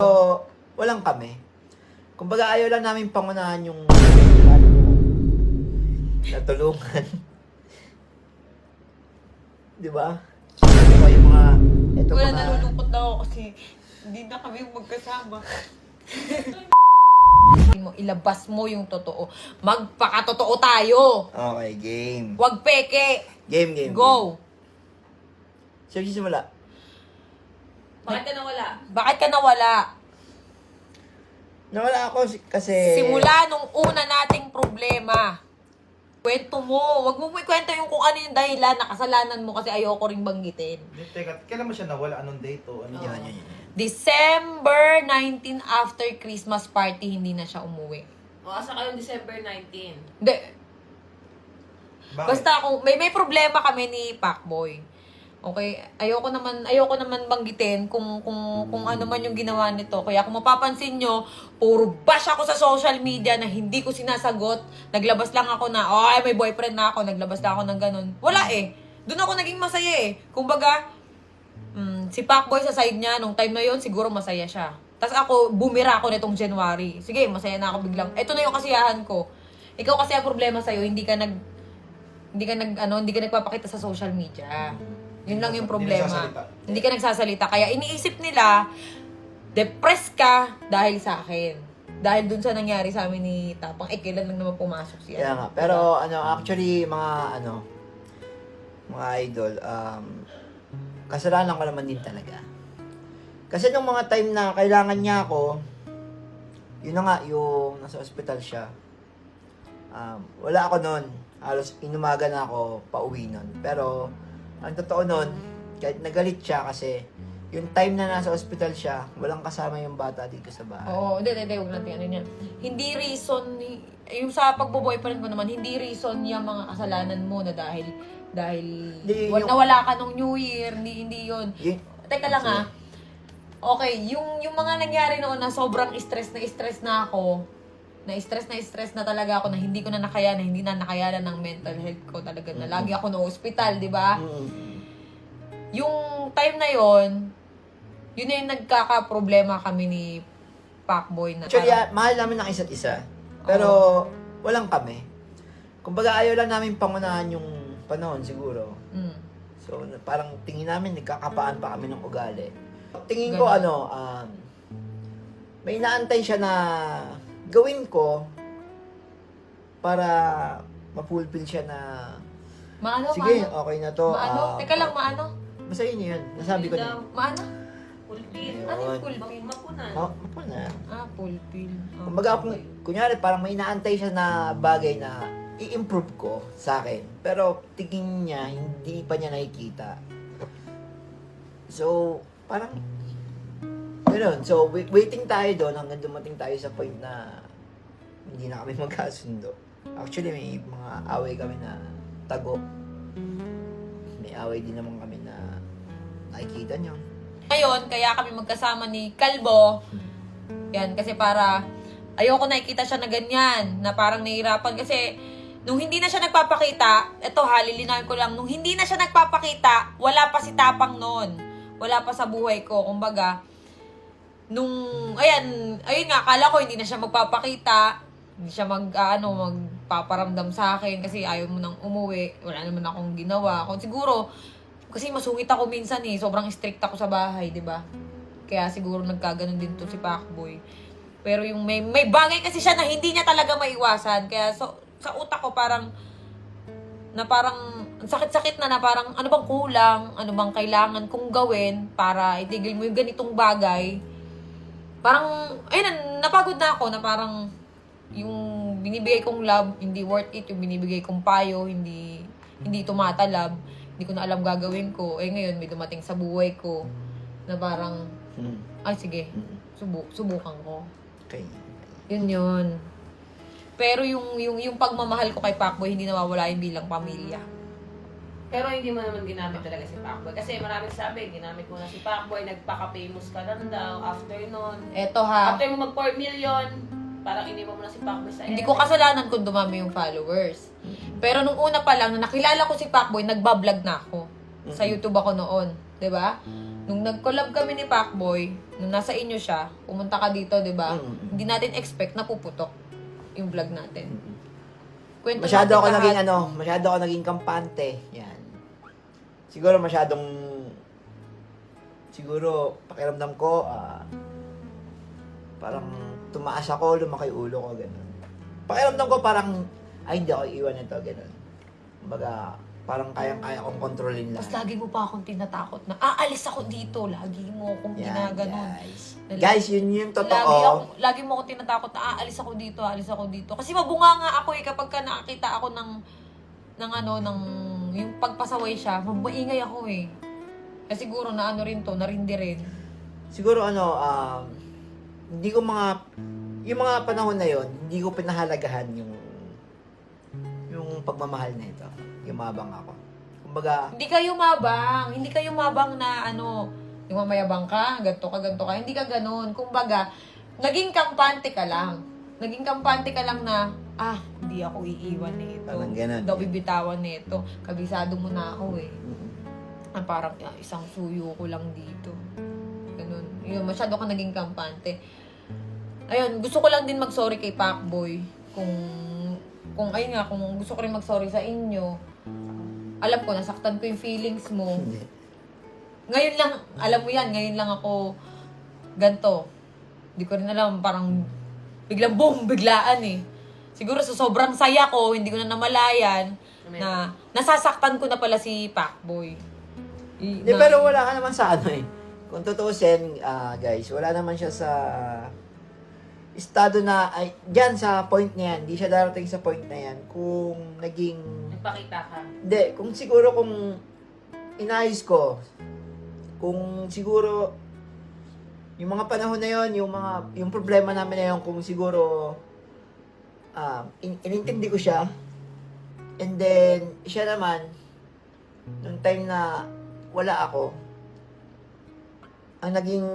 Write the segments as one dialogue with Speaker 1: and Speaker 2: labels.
Speaker 1: So, walang kami. Kumbaga ayaw lang namin pangunahan yung natulungan. Di ba? So, yung mga, ito
Speaker 2: Wala,
Speaker 1: mga,
Speaker 2: nalulungkot na ako kasi hindi na kami magkasama. Ilabas mo yung totoo. Magpakatotoo tayo.
Speaker 1: okay, game.
Speaker 2: Huwag peke.
Speaker 1: Game.
Speaker 2: Go.
Speaker 1: Sino simula?
Speaker 2: Bakit ka nawala? Bakit ka nawala?
Speaker 1: Nawala ako kasi...
Speaker 2: Simula nung una nating problema. Kwento mo. Huwag mo ikwento yung kung ano yung dahilan na kasalanan mo kasi ayoko ring banggitin.
Speaker 3: Teka, kailan mo siya nawala? Anong date o ano?
Speaker 1: Yan.
Speaker 2: December 19 after Christmas party, hindi na siya umuwi.
Speaker 4: O, asa kayo December 19?
Speaker 2: Hindi.
Speaker 3: Bakit?
Speaker 2: Basta kung may problema kami ni Pacboy. Okay, ayoko naman banggitin kung ano man yung ginawa nito. Kaya kung mapapansin nyo, puro bash ako sa social media na hindi ko sinasagot. Naglabas lang ako na, may boyfriend na ako. Naglabas lang ako ng ganun. Wala eh. Doon ako naging masaya eh. Kumbaga, si Pacboy sa side niya, nung time na yon siguro masaya siya. Tapos ako, bumira ako nitong January. Sige, masaya na ako biglang. Ito na yung kasiyahan ko. Ikaw kasi ang problema sa'yo, hindi ka nagpapakita sa social media. Yun lang yung problema. Hindi ka nagsasalita. Kaya iniisip nila, depressed ka dahil sa akin. Dahil dun sa nangyari sa amin ni Tapang, kailan lang naman pumasok siya.
Speaker 1: Kaya nga. Pero actually, mga idol, kasalanan ko naman din talaga. Kasi nung mga time na kailangan niya ako, yun na nga, yung nasa ospital siya. Wala ako nun. Halos inumaga na ako pauwi nun. Pero, ang totoo nun, kahit nagalit siya kasi yung time na nasa ospital siya, walang kasama yung bata dito sa bahay.
Speaker 2: Oo, hindi, huwag natin ano yan. Hindi reason, yung sa pagbo-boyfriend mo naman, hindi reason yung mga kasalanan mo na dahil nawala ka nung New Year, hindi yun. Teka lang okay, yung mga nangyari noon na sobrang stress na ako, na-stress na talaga ako na hindi ko na nakayanan, hindi na nakayanan ng mental health ko talaga na lagi ako na hospital, di ba? Yung time na yon, yun na yung nagkaka-problema kami ni Pacboy na.
Speaker 1: Actually, mahal namin ng isa't isa. Pero, walang kami. Kumbaga, ayaw lang namin pangunahan yung panahon siguro. So, parang tingin namin, nagkakapaan pa kami ng ugali. Tingin ko, may inaantay siya na gawin ko para mapulpil siya na sige, okay na to.
Speaker 2: Maano? Teka lang, maano?
Speaker 1: Basta yun. Nasabi ko na.
Speaker 2: Maano?
Speaker 4: Pulpil.
Speaker 2: Ano yung pulpil?
Speaker 4: Mapunan.
Speaker 1: Mapuna.
Speaker 2: Pulpil.
Speaker 1: Kumbaga, kunyari, parang may inaantay siya na bagay na i-improve ko sa akin. Pero tingin niya, hindi pa niya nakikita. So, parang gano'n. So, waiting tayo doon hanggang dumating tayo sa point na hindi na kami magkasundo. Actually, may mga away kami na tago. May away din naman kami na nakikita niyo.
Speaker 2: Ngayon, kaya kami magkasama ni Kalbo. Yan, kasi para ayoko nakikita siya na ganyan, na parang nahihirapan. Kasi nung hindi na siya nagpapakita, lilinawin ko lang, nung hindi na siya nagpapakita, wala pa si Tapang noon. Wala pa sa buhay ko. Kumbaga, ayun nga, akala ko hindi na siya magpapakita, hindi siya magpaparamdam sa akin kasi ayaw mo nang umuwi, wala naman akong ginawa. Kung siguro, kasi masungit ako minsan sobrang strict ako sa bahay, di ba? Kaya siguro nagkaganon din to si Pacboy. Pero yung may bagay kasi siya na hindi niya talaga maiwasan, kaya sa utak ko parang sakit-sakit na parang ano bang kulang, ano bang kailangan kong gawin para itigil mo yung ganitong bagay. Parang, napagod na ako na parang yung binibigay kong love, hindi worth it. Yung binibigay kong payo, hindi tumatalab. Hindi ko na alam gagawin ko. Ngayon, may dumating sa buhay ko na parang, sige, subukan ko.
Speaker 1: Okay.
Speaker 2: Yun. Pero yung pagmamahal ko kay Pacboy, hindi nawawala yung bilang pamilya.
Speaker 4: Pero hindi mo naman ginamit talaga si Pacboy. Kasi maraming sabi, ginamit mo na si Pacboy, nagpaka-famous ka lang daw after nun.
Speaker 2: Eto ha.
Speaker 4: After mo mag 4 million, parang iniwan mo na si Pacboy sa
Speaker 2: Hindi ko kasalanan kung dumami yung followers. Pero nung una pa lang, na nakilala ko si Pacboy, nagbablog na ako. Sa YouTube ako noon. 'Di ba? Nung nag-collab kami ni Pacboy, nung nasa inyo siya, pumunta ka dito, di ba? Hindi natin expect na puputok yung vlog natin. Kwento
Speaker 1: Masyado
Speaker 2: natin
Speaker 1: ako
Speaker 2: lahat.
Speaker 1: naging masyado ako naging kampante. Yan. Siguro siguro pakiramdam ko, parang tumaas ako, lumaki ulo ko, gano'n. Pakiramdam ko parang, ay hindi ako iiwan nito, gano'n. Kumbaga, parang kayang-kaya kong kontrolin
Speaker 2: Tapos
Speaker 1: lang.
Speaker 2: lagi mo pa akong tinatakot na, aalis ako dito. Lagi mo akong ginaganon.
Speaker 1: guys.
Speaker 2: Na-
Speaker 1: Guys, yun yung totoo.
Speaker 2: Lagi mo akong tinatakot na, aalis ako dito. Kasi mabunga nga ako kapag ka nakakita ako ng yung pagpasaway siya, maingay ako eh. Kasi siguro na narindi rin.
Speaker 1: Siguro hindi ko yung mga panahon na yon, hindi ko pinahalagahan yung pagmamahal na ito. Yumabang ako. Kumbaga,
Speaker 2: Hindi ka yumabang na yung mamayabang ka, ganto ka. Hindi ka ganun. Kumbaga, naging kampante ka lang. Na, hindi ako iiwan nito.
Speaker 1: Parang ganun.
Speaker 2: Daw bibitawan nito. Kabisado mo na ako eh. Parang isang suyo ko lang dito. Ganun. Yun, masyado ka naging kampante. Ayun, gusto ko lang din mag-sorry kay Pacboy. Kung gusto ko rin mag-sorry sa inyo, alam ko, nasaktan ko yung feelings mo.
Speaker 1: hindi.
Speaker 2: Ngayon lang, alam mo yan, ngayon lang ako ganto. Hindi ko rin alam, parang biglang boom, biglaan eh. Siguro sa sobrang saya ko, hindi ko na namalayan na nasasaktan ko na pala si Pacboy.
Speaker 1: Hindi, pero wala ka naman sa eh. Kung tutuusin, guys, wala naman siya sa estado na, dyan sa point na yan, hindi siya darating sa point na yan kung naging,
Speaker 4: Nagpakita ka.
Speaker 1: hindi, kung siguro kung inayos ko, kung siguro, yung mga panahon na yon, yung problema namin na yon, kung siguro, inintindi ko siya, and then, siya naman, nung time na wala ako, ang naging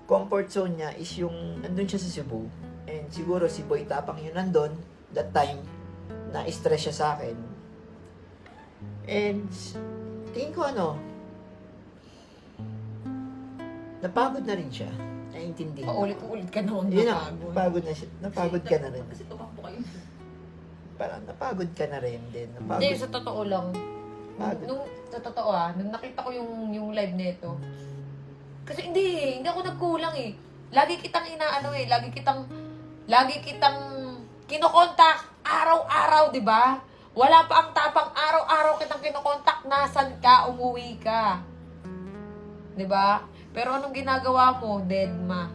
Speaker 1: comfort zone niya is yung nandun siya sa Cebu. And siguro si Boy Tapang yun nandun, that time, na-stress siya sa akin. And tingin ko napagod na rin siya. Naiintindi.
Speaker 2: Paulit-ulit ka noon
Speaker 1: Yun na,
Speaker 2: napagod.
Speaker 1: napagod na siya. Napagod ka na rin.
Speaker 4: Kasi tumakbo kayo.
Speaker 1: Parang napagod ka na rin din.
Speaker 2: Hindi,
Speaker 1: Napagod.
Speaker 2: sa totoo lang. Sa totoo nung nakita ko yung live nito, kasi hindi ako nagkulang eh. Lagi kitang lagi kitang kinokontak araw-araw, di ba? Wala pa ang tapang araw-araw kitang kinokontak, nasan ka, umuwi ka. Di ba? Pero anong ginagawa mo, deadma?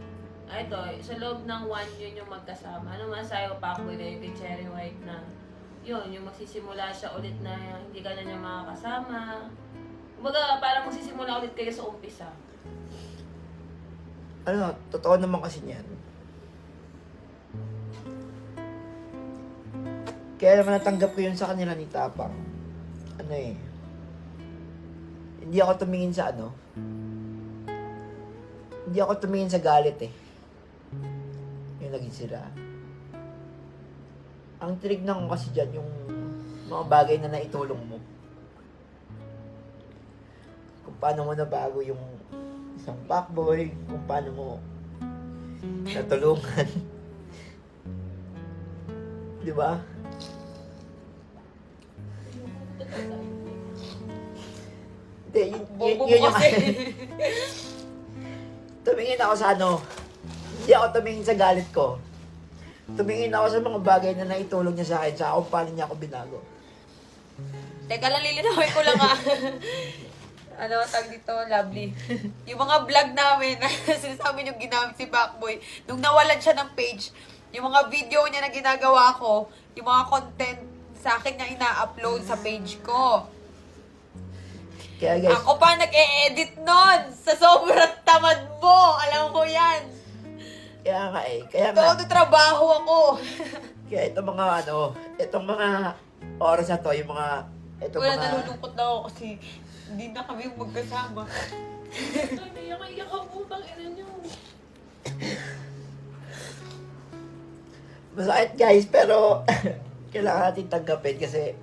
Speaker 4: Ito, sa loob ng 1 yun yung magkasama. Ano man sa'yo, Pacboy, na yung kay Cherry White na yun, yung magsisimula siya ulit na hindi ka na niya makakasama. Kumbaga, parang magsisimula ulit kayo sa umpisa.
Speaker 1: Totoo naman kasi niyan. Kaya naman natanggap ko yun sa kanila ni Tapang. Hindi ako tumingin sa hindi ako tumingin sa galit eh. Yung naging sila. Ang tinignan ko kasi dyan yung mga bagay na naitulong mo. Kung paano mo nabago yung isang Pacboy, kung paano mo natulungan. Di ba? Hindi,
Speaker 2: Bobo
Speaker 1: yun
Speaker 2: mo
Speaker 1: yung
Speaker 2: kasi.
Speaker 1: tumingin ako sa hindi ako tumingin sa galit ko. Tumingin ako sa mga bagay na naitulong niya sa akin, sa kung paano niya ako binago.
Speaker 2: Teka lang, lilinawin ko lang tag dito, lovely. Yung mga vlog namin, sinasabi yung ginamit si Pacboy, nung nawalan siya ng page, yung mga video niya na ginagawa ko, yung mga content sa akin niya ina-upload sa page ko.
Speaker 1: Kaya guys,
Speaker 2: Ako pa nag-e-edit nun sa sobrang tamad mo. Alam ko yan.
Speaker 1: kaya nga,
Speaker 2: Todo trabaho ako.
Speaker 1: kaya itong mga oras na to, yung mga,
Speaker 2: Nalulungkot na ako kasi hindi na kami magkasama.
Speaker 4: Iyak ako, utang ina niyo.
Speaker 1: masakit guys, pero kailangan natin tanggapin kasi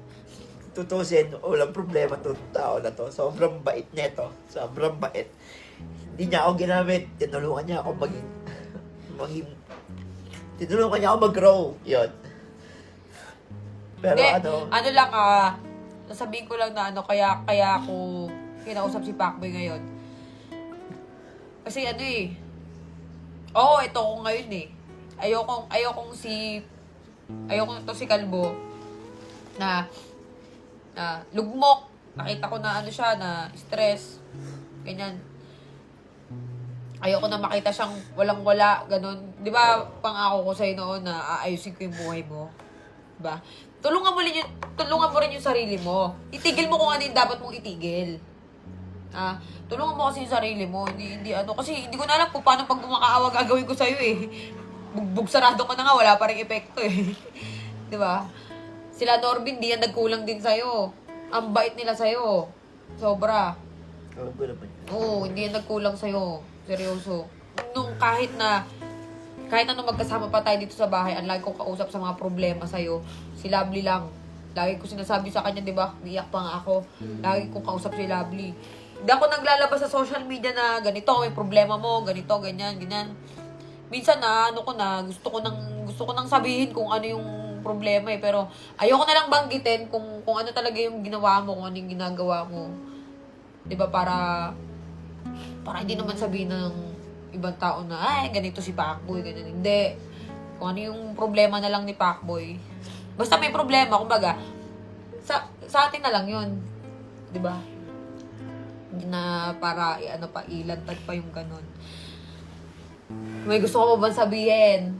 Speaker 1: tutusin, walang problema to tao na to. Sobrang bait nito. Sobrang bait. Hindi niya ako ginamit. Tinulungan niya ako tinulungan niya ako mag-grow. Yun. Pero
Speaker 2: Hindi,
Speaker 1: ano,
Speaker 2: ano lang sasabihin ko lang na kaya ako kinausap si Pacboy ngayon. Kasi ito ko ngayon eh. Ayokong to si Kalbo na lugmok. Nakita ko na siya, na stress. Ganyan. Ayoko na makita siyang walang-wala, ganun. Di ba, pangako ko sa'yo noon na aayusin ko yung buhay mo? Diba? Tulungan mo rin yung sarili mo. Itigil mo kung ano yung dapat mong itigil. Tulungan mo kasi yung sarili mo. Kasi hindi ko na alam kung paano pag gumakaawa gagawin ko sa'yo eh. Bugbog sarado ka na nga, wala pa rin epekto eh. Diba? Sila Norbin, di yan nagkulang din sa'yo. Ang bait nila sa'yo. Sobra. Oo, hindi yan nagkulang sa'yo. Seryoso. Kahit ano magkasama pa tayo dito sa bahay, ang lagi kong kausap sa mga problema sa'yo, si Lovely lang. Lagi ko sinasabi sa kanya, di ba? Iyak pa nga ako. Lagi kong kausap si Lovely. Hindi ako naglalabas sa social media na ganito, may problema mo, ganito, ganyan, ganyan. Minsan gusto ko nang sabihin kung ano yung problema eh. Pero ayoko na lang banggitin kung ano talaga yung ginawa mo, kung ano yung ginagawa mo. Di ba? Para hindi naman sabihin ng ibang tao na, ay, ganito si Pacboy, ganyan. Hindi. Kung ano yung problema na lang ni Pacboy. Basta may problema, kumbaga, sa atin na lang yun. Diba? Hindi na para, ilantad pa yung ganun. May gusto ko ba sabihin?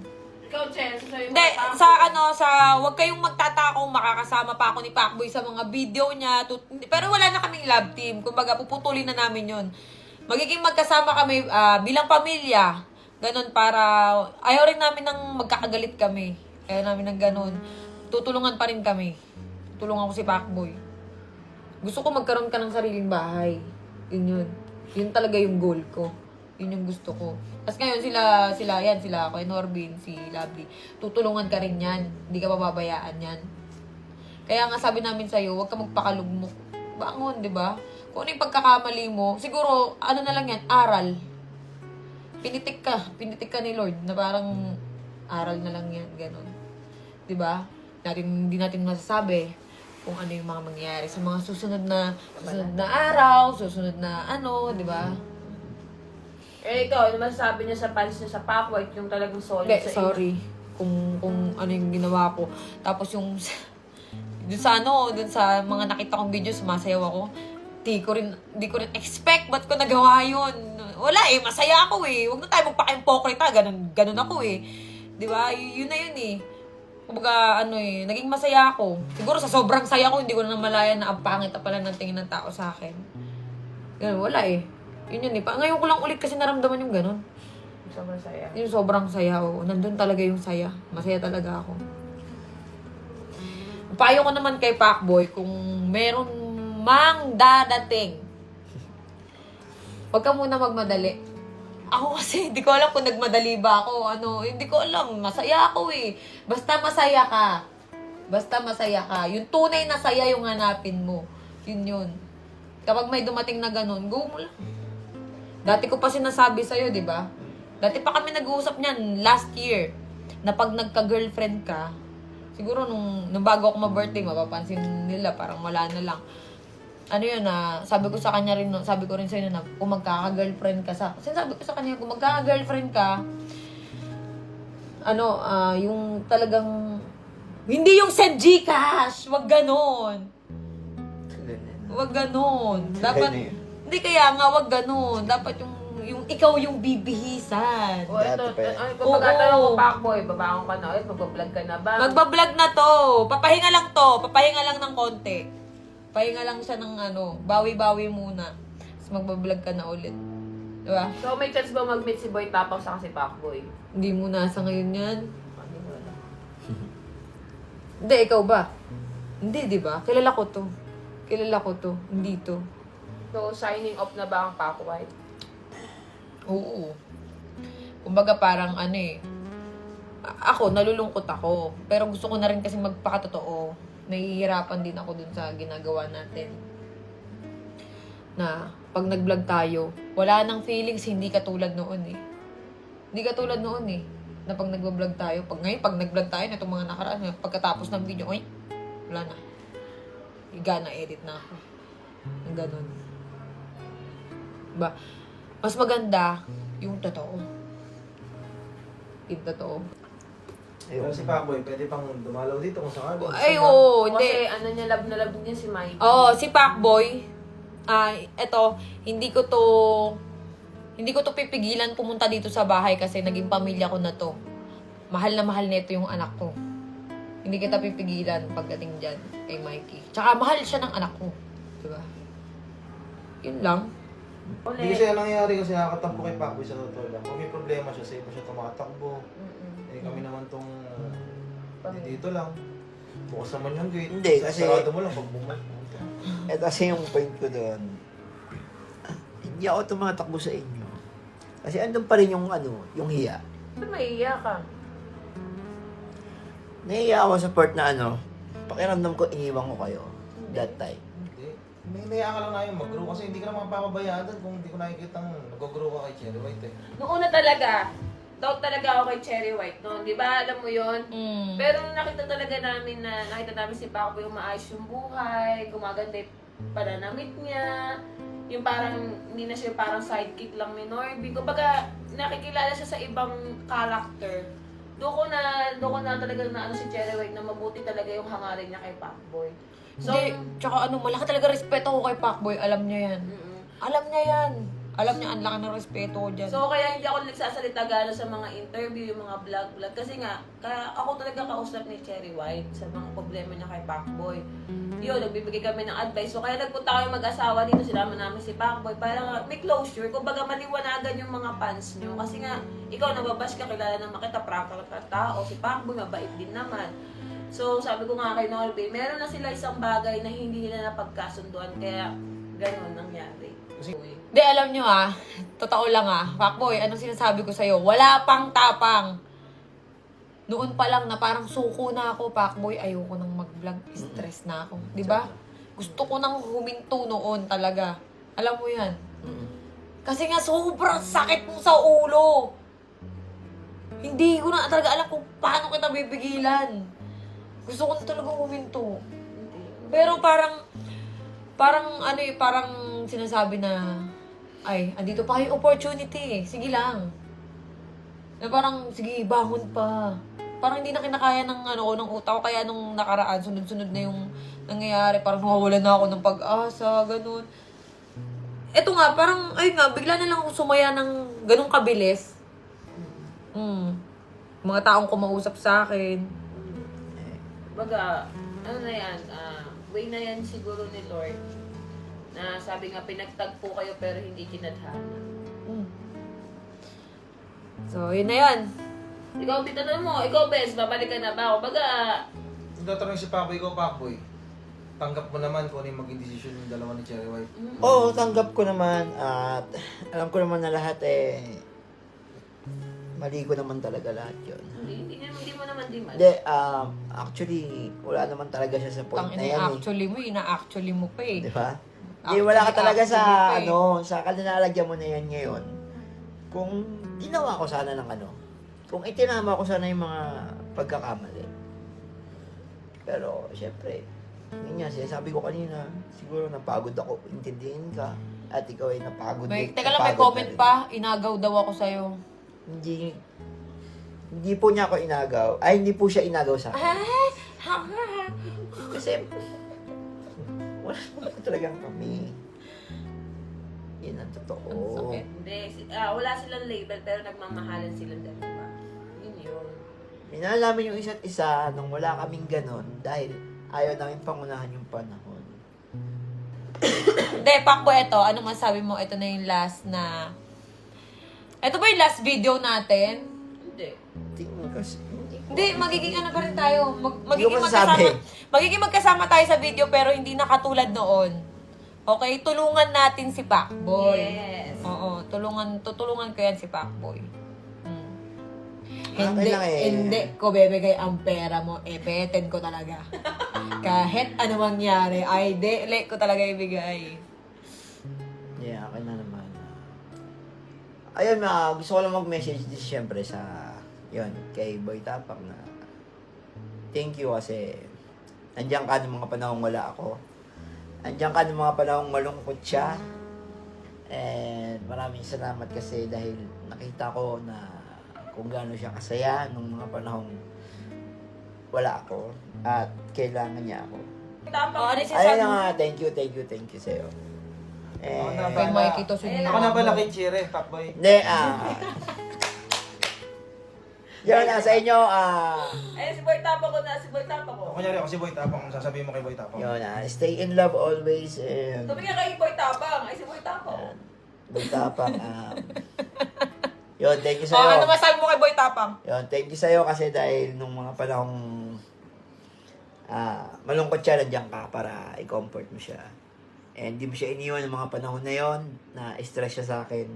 Speaker 4: Ikaw, Chen, sasabihin mo
Speaker 2: Hindi,
Speaker 4: pa.
Speaker 2: wag kayong magtataka kung makakasama pa ako ni Pacboy sa mga video niya. Pero wala na kaming love team. Kumbaga, puputulin na namin yun. Magiging magkasama kami bilang pamilya. Ganun para, ayaw rin namin ng magkakagalit kami. Ayaw namin ng ganun. Tutulungan pa rin kami. Tutulungan ko si Pacboy. Gusto ko magkaroon ka ng sariling bahay. Yun. Yun talaga yung goal ko. Yun yung gusto ko. Tapos ngayon sila Kuya Norbin, si Lovely. Tutulungan ka rin yan. Hindi ka mababayaan yan. Kaya nga sabi namin sa'yo, huwag ka magpakalugmok. Bangon, di ba? Kung ano yung pagkakamali mo, siguro, ano na lang yan, aral. Pinitik ka ni Lord, na parang aral na lang yan, ganun. Di ba? Hindi natin masasabi kung ano yung mga mangyayari sa mga susunod na araw, susunod na di ba?
Speaker 4: Ikaw, ano masasabi niya sa fans niya sa Pacboy, yung talagang solid
Speaker 2: Hindi,
Speaker 4: sa
Speaker 2: sorry. Kung ano yung ginawa ko. Tapos yung dun sa mga nakita kong video, sumasayaw ako. Di ko rin expect, ba't ko nagawa yun? Wala masaya ako eh. Huwag na tayo magpaka-impokrita, ganun ako eh. Di ba? Yun na yun eh. Kumbaga, naging masaya ako. Siguro sa sobrang saya ko, hindi ko na namalayan na ang pangit na pala ng tingin ng tao sa akin. Ganun, wala eh. Yun eh. Ngayon ko lang ulit kasi naramdaman yung ganun.
Speaker 4: Sobrang saya.
Speaker 2: Yung sobrang saya ko. Nandun talaga yung saya. Masaya talaga ako. Payo ko naman kay Pacboy, kung meron mang dadating, huwag ka muna magmadali. Ako kasi, hindi ko alam kung nagmadali ba ako. Hindi ko alam. Masaya ako eh. Basta masaya ka. Basta masaya ka. Yung tunay na saya yung hanapin mo. Yun. Kapag may dumating na ganun, go mo lang. Dati ko pa sinasabi sa'yo, di ba? Dati pa kami nag-uusap niyan last year. Na pag nagka-girlfriend ka, siguro nung bago ako ma-birthday, mapapansin nila, parang wala na lang. Sabi ko sa kanya rin, sabi ko rin sa'yo na kung magkaka-girlfriend ka sinasabi ko sa kanya, kung magkaka-girlfriend ka, yung talagang, hindi yung send Gcash, wag ganon. Wag ganon. Dapat, hindi kaya nga, wag ganon. Dapat yung ikaw yung bibihisan.
Speaker 4: O ito,
Speaker 1: Dati pa
Speaker 4: kung magtatanong ko Pacboy, babangon ka na ulit, magbablog ka na ba?
Speaker 2: Magbablog na to. Papahinga lang to. Papahinga lang ng konti. Pahinga lang siya ng bawi-bawi muna. Tapos magbablog ka na ulit. Diba?
Speaker 4: So may chance ba mag-meet si Boy Tapang sa si Pacboy?
Speaker 2: Hindi mo nasa ngayon yan.
Speaker 4: Hindi mo alam.
Speaker 2: Hindi, ikaw ba? Hindi, di ba? Kilala ko to. Hindi to.
Speaker 4: So signing off na ba ang Pacboy?
Speaker 2: Oo. Kumbaga parang ako, nalulungkot ako. Pero gusto ko na rin kasi magpakatotoo. nahihirapan din ako dun sa ginagawa natin. Na pag nag-vlog tayo, wala nang feelings, hindi katulad noon eh. Hindi katulad noon eh. Na pag nag-vlog tayo, pag nag-vlog tayo na itong mga nakaraan, pagkatapos ng video, oy, wala na. Higa na, edit na ako. Ang ganun. Diba? Mas maganda yung totoo. Yung totoo.
Speaker 3: Pero si Pacboy, pwede pang dumalaw dito kung sakali.
Speaker 2: Ay, oo, hindi.
Speaker 4: Kasi ano niya, love na love niya si Mikey.
Speaker 2: Oo, si Pacboy, eto, hindi ko to pipigilan pumunta dito sa bahay kasi naging pamilya ko na to. Mahal na mahal nito yung anak ko. Hindi kita pipigilan pagdating dyan kay Mikey. Tsaka mahal siya ng anak ko. Diba? Yun lang.
Speaker 3: Hindi kasi yan nangyari kasi nakakatampo kay Pacboy sa totoo lang. Kung may problema siya, sa iba siya tumatakbo. Eh kami naman tong dito lang. Bukas naman yung gate.
Speaker 1: Hindi, kasi-
Speaker 3: Sarado mo lang pag bumalik.
Speaker 1: Ito kasi yung point ko doon. Hindi ako tumatakbo sa inyo. Kasi andun pa rin yung yung hiya.
Speaker 4: Ba't maiiya ka?
Speaker 1: Nahiya ako sa part na pakiramdam ko iniwan ko kayo that time.
Speaker 3: Hindi. May naiya ka lang na yung mag-grow kasi hindi ka naman papabayaan doon kung hindi ko nakikita nag-grow ka kay Cherry White eh.
Speaker 4: Noong una talaga, doubt talaga ako kay Cherry White noon. Di ba? Alam mo yon. Pero nung nakita namin si Paco yung maayos yung buhay, gumaganda yung pananamit niya, yung parang, hindi na siya parang sidekick lang ni Norby. Kumbaga, nakikilala siya sa ibang character. Doon ko na talaga na si Cherry White na mabuti talaga yung hangarin niya kay Pacboy. So,
Speaker 2: Hindi, tsaka malaki talaga respeto ko kay Pacboy. Alam niya yan. Alam niya yan. Alam niya, ang laki ng respeto ko dyan.
Speaker 4: So, kaya hindi ako nagsasalita gano'n sa mga interview, yung mga vlog. Kasi nga, kaya ako talaga kausap ni Cherry White sa mga problema niya kay Pacboy. Yun, nagbibigay kami ng advice. So, kaya nagpunta kami mag-asawa dito, sinama namin si Pacboy para may closure. Kumbaga, maliwanagan yung mga fans nyo. Kasi nga, ikaw nababash ka, kilala naman kita, prangka ka tao. Si Pacboy, mabait din naman. So, sabi ko nga kay Norby, meron na sila isang bagay na hindi nila napagkasunduan. Kaya, gano'n nangyari.
Speaker 2: Hindi, alam nyo totoo lang Pacboy, anong sinasabi ko sa'yo? Wala pang tapang. Noon pa lang na parang suko na ako, Pacboy, ayoko nang mag-vlog, stress na ako. Di ba? Gusto ko nang huminto noon talaga. Alam mo yan? Kasi nga sobrang sakit mo sa ulo. Hindi ko na talaga alam kung paano kita bibigilan. Gusto ko na talaga huminto. Pero parang sinasabi na, ay, andito pa yung opportunity. Sige lang. Na parang, sige, bangon pa. Parang hindi na kinakaya ng ng utak ko. Kaya nung nakaraan, sunod-sunod na yung nangyayari. Parang nawawalan na ako ng pag-asa, ganun. Eto nga, parang, bigla na lang ako sumaya ng ganun kabilis. Mga taong kumausap sa akin.
Speaker 4: Baga, ano na yan, way na yan siguro ni Lord. Na sabi nga, pinagtagpo kayo pero hindi kinadhana.
Speaker 2: So, yun na yan.
Speaker 4: Ikaw, titanong mo, ikaw, Bes, babalik ka na ba ako? Baga,
Speaker 3: Kung tatanungin si Pacboy ko, Pacboy, tanggap mo naman kung ano yung maging desisyon ng dalawa ni Cherry White.
Speaker 1: Oo, tanggap ko naman at alam ko naman na lahat mali ko naman talaga lahat yun.
Speaker 4: hindi mo naman di man.
Speaker 1: Hindi, actually, wala naman talaga siya sa point na yan
Speaker 2: Actually mo, ina-actually mo pa eh.
Speaker 1: Di ba? Hindi, wala ka talaga sa,
Speaker 2: Actually,
Speaker 1: sa kalinalagyan mo na yan ngayon. Kung ginawa ko sana ng kung itinama ko sana yung mga pagkakamali. Pero, syempre, yun nga, sinasabi ko kanina, siguro napagod ako, intindihin ka, at ikaw ay napagod.
Speaker 2: Teka lang, may
Speaker 1: napagod
Speaker 2: comment
Speaker 1: ka rin.
Speaker 2: pa. Inagaw daw ako sa'yo.
Speaker 1: Hindi po niya ako inagaw. Ay, hindi po siya inagaw sa akin. Kasi, wala talagang kami. Yan ang totoo.
Speaker 2: Ang sakit.
Speaker 4: Hindi, wala silang label pero nagmamahalan silang dalawa. Yun.
Speaker 1: Minalaman yung isa't isa nung wala kaming ganon dahil ayaw namin pangunahan yung panahon.
Speaker 2: Hindi, Pacboy, ito. Ano masabi mo? Ito na yung last na... Ito ba yung last video natin?
Speaker 4: Hindi.
Speaker 1: Tingnan kasi.
Speaker 2: Hindi, magiging ano pa rin tayo.
Speaker 1: Hindi ko masasabi.
Speaker 2: Magiging magkasama tayo sa video pero hindi na katulad noon. Okay? Tulungan natin si Pacboy.
Speaker 4: Yes.
Speaker 2: Oo, tutulungan ko yan si Pacboy.
Speaker 1: Akin lang
Speaker 2: Hindi ko bebigay ang pera mo. Beten ko talaga. Kahit ano mangyari, ay dele ko talaga ibigay.
Speaker 1: Yeah, akin na naman. Ayun, gusto ko lang mag-message din siyempre sa, yun, kay Boy Tapak na thank you kasi nandiyan ka ng mga panahong wala ako. Nandiyan ka ng mga panahong malungkot siya. And maraming salamat kasi dahil nakita ko na kung gaano siya kasaya nung mga panahong wala ako at kailangan niya ako.
Speaker 2: Oh, ano yung
Speaker 1: Ayun
Speaker 2: sinasabi
Speaker 1: na
Speaker 2: mo?
Speaker 1: nga, thank you sa'yo.
Speaker 3: Ako na
Speaker 2: Kay
Speaker 3: pala.
Speaker 2: Mikey to sinira.
Speaker 3: Ako na pala kay Chire, Pakboy.
Speaker 1: Hindi, yun sa inyo,
Speaker 4: Eh, si Boy Tapo ko na, si Boy Tapo ko.
Speaker 3: Kunyari ako si Boy Tapang, kung sasabihin mo kay Boy Tapang.
Speaker 1: yun, stay in love always and
Speaker 4: Sabi nga kay Boy Tapang, ay si Boy Tapo.
Speaker 1: Boy Tapang, yun, thank you
Speaker 2: Oh, ano
Speaker 1: sa'yo.
Speaker 2: masabi mo kay Boy Tapang?
Speaker 1: Yun, thank you sa'yo kasi dahil nung mga panahong malungkot siya, nandiyan ka para i-comfort mo siya. And di mo siya iniwan ng mga panahon na yon na stress siya sa akin.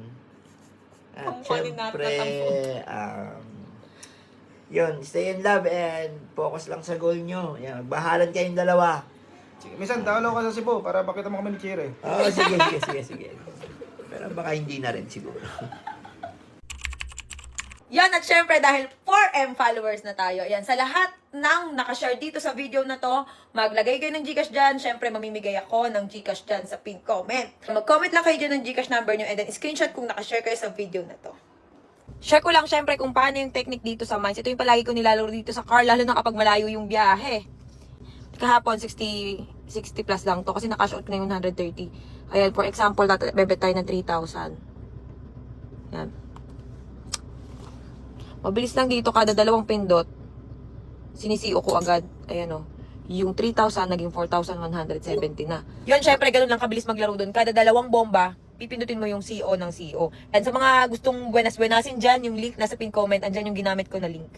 Speaker 1: At
Speaker 2: Ang funny
Speaker 1: syempre,
Speaker 2: natin,
Speaker 1: yun, stay in love and focus lang sa goal nyo. Yan, magbahalan kayong dalawa.
Speaker 3: Sige, minsan, dalaw ka sa Cebu para pakita mo kami ni Chire.
Speaker 1: Oo, sige. Pero baka hindi na rin siguro.
Speaker 2: Yan, at syempre dahil 4M followers na tayo. Yan, sa lahat ng nakashare dito sa video na to, maglagay kayo ng Gcash dyan. Syempre, mamimigay ako ng Gcash dyan sa pin comment. Mag-comment lang kayo dyan ng Gcash number nyo and then screenshot kung nakashare kayo sa video na to. Share ko lang syempre kung paano yung technique dito sa mines. Ito yung palagi ko nilalaro dito sa car, lalo na kapag malayo yung biyahe. Kahapon, 60 plus lang to kasi nakash out ko na yung 130. Ayan, for example, bebet tayo ng 3,000. Yan. Mabilis lang dito, kada dalawang pindot, sinisiyo ko agad. Ayan o. Yung 3,000 naging 4,170 na. Yun, syempre, ganun lang kabilis maglaro doon. Kada dalawang bomba, pipindutin mo yung CO ng CO. And sa mga gustong buenas-buenasin dyan, yung link nasa pin comment, andyan yung ginamit ko na link.